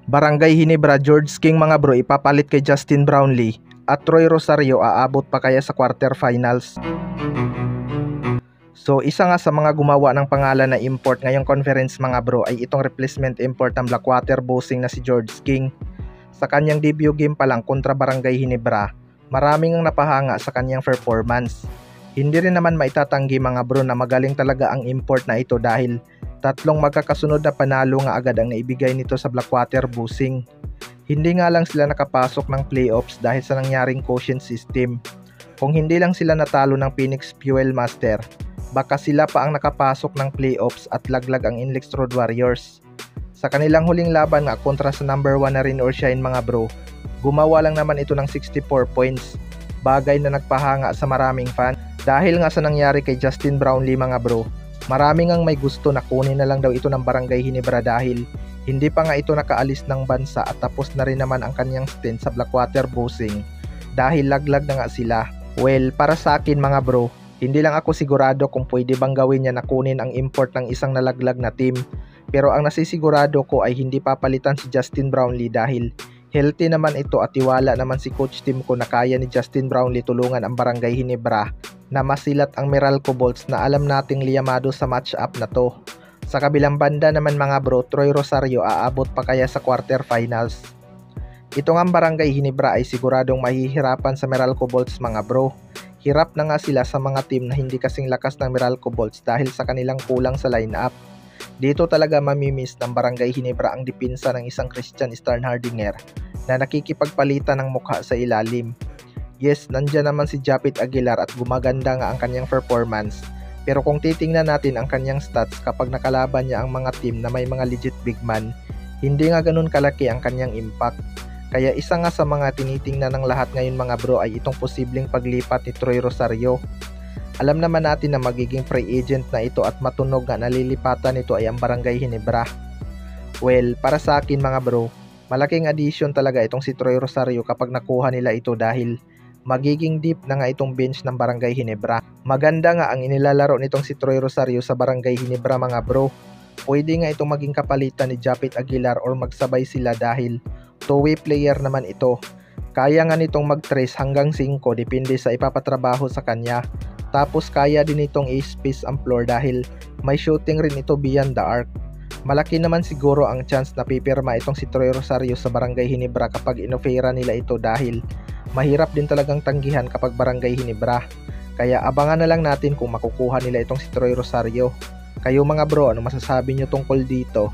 Barangay Ginebra, George King mga bro ipapalit kay Justin Brownlee at Troy Rosario aabot pa kaya sa quarterfinals. So isa nga sa mga gumawa ng pangalan na import ngayong conference mga bro ay itong replacement import ng Blackwater bossing na si George King. Sa kanyang debut game pa lang kontra Barangay Ginebra, maraming ang napahanga sa kanyang performance. Hindi rin naman maitatanggi mga bro na magaling talaga ang import na ito dahil tatlong magkakasunod na panalo nga agad ang naibigay nito sa Blackwater bossing. Hindi nga lang sila nakapasok ng playoffs dahil sa nangyaring quotient system. Kung hindi lang sila natalo ng Phoenix Fuel Master, baka sila pa ang nakapasok ng playoffs at laglag ang Inlex Road Warriors. Sa kanilang huling laban nga kontra sa number 1 na rin or shine mga bro, gumawa lang naman ito ng 64 points, bagay na nagpahanga sa maraming fan. Dahil nga sa nangyari kay Justin Brownlee mga bro, maraming ang may gusto na kunin na lang daw ito ng Barangay Ginebra dahil hindi pa nga ito nakaalis ng bansa at tapos na rin naman ang kanyang stint sa Blackwater bossing dahil laglag na nga sila. Well, para sa akin mga bro, hindi lang ako sigurado kung pwede bang gawin niya na kunin ang import ng isang nalaglag na team. Pero ang nasisigurado ko ay hindi papalitan si Justin Brownlee dahil healthy naman ito at tiwala naman si Coach Tim ko na kaya ni Justin Brownlee tulungan ang Barangay Ginebra na masilat ang Meralco Bolts na alam nating liyamado sa match-up na to. Sa kabilang banda naman mga bro, Troy Rosario aabot pa kaya sa quarterfinals. Ito nga Barangay Ginebra ay siguradong mahihirapan sa Meralco Bolts mga bro. Hirap na nga sila sa mga team na hindi kasing lakas ng Meralco Bolts dahil sa kanilang kulang sa lineup. Dito talaga mamimiss ng Barangay Ginebra ang dipinsa ng isang Christian Starnhardinger na nakikipagpalitan ng mukha sa ilalim. Yes, nandyan naman si Japit Aguilar at gumaganda nga ang kanyang performance. Pero kung titingnan natin ang kanyang stats kapag nakalaban niya ang mga team na may mga legit big man, hindi nga ganun kalaki ang kanyang impact. Kaya isa nga sa mga tinitingnan ng lahat ngayon mga bro ay itong posibleng paglipat ni Troy Rosario. Alam naman natin na magiging free agent na ito at matunog nga nalilipatan nito ay ang Barangay Ginebra. Well, para sa akin mga bro, malaking addition talaga itong si Troy Rosario kapag nakuha nila ito dahil magiging deep na nga itong bench ng Barangay Ginebra. Maganda nga ang inilalaro nitong si Troy Rosario sa Barangay Ginebra mga bro. Pwede nga itong maging kapalitan ni Japit Aguilar or magsabay sila dahil two-way player naman ito. Kaya nga nitong mag-trace hanggang 5 depende sa ipapatrabaho sa kanya. Tapos kaya din itong i-space ang floor dahil may shooting rin ito beyond the arc. Malaki naman siguro ang chance na pipirma itong si Troy Rosario sa Barangay Ginebra kapag inofera nila ito dahil mahirap din talagang tanggihan kapag Barangay Ginebra. Kaya abangan na lang natin kung makukuha nila itong si Troy Rosario. Kayo mga bro, ano masasabi nyo tungkol dito?